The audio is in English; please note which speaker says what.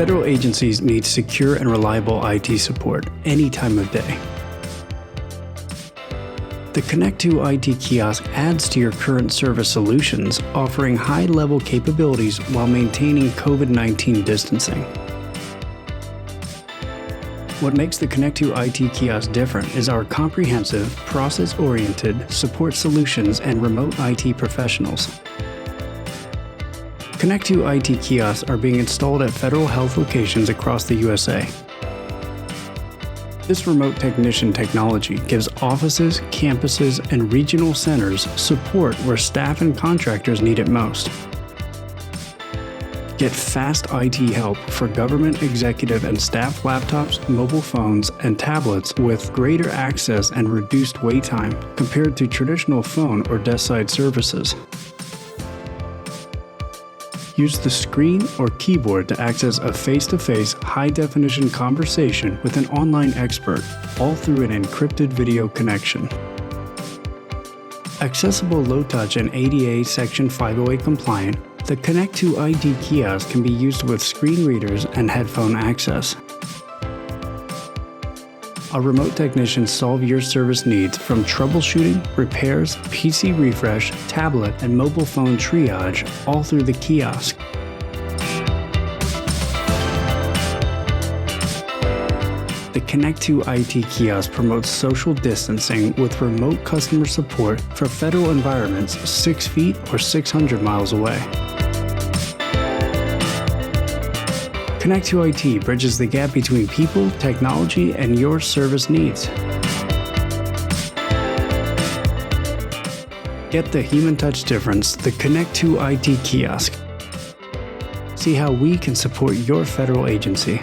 Speaker 1: Federal agencies need secure and reliable IT support any time of day. The Connect2IT kiosk adds to your current service solutions, offering high-level capabilities while maintaining COVID-19 distancing. What makes the Connect2IT kiosk different is our comprehensive, process-oriented support solutions and remote IT professionals. Connect2IT kiosks are being installed at federal health locations across the USA. This remote technician technology gives offices, campuses, and regional centers support where staff and contractors need it most. Get fast IT help for government, executive, and staff laptops, mobile phones, and tablets with greater access and reduced wait time compared to traditional phone or desk-side services. Use the screen or keyboard to access a face-to-face, high-definition conversation with an online expert, all through an encrypted video connection. Accessible low-touch and ADA Section 508 compliant, the Connect2IT kiosk can be used with screen readers and headphone access. Our remote technicians solve your service needs from troubleshooting, repairs, PC refresh, tablet, and mobile phone triage, all through the kiosk. The Connect2IT kiosk promotes social distancing with remote customer support for federal environments 6 feet or 600 miles away. Connect2IT bridges the gap between people, technology, and your service needs. Get the HumanTouch difference, the Connect2IT kiosk. See how we can support your federal agency.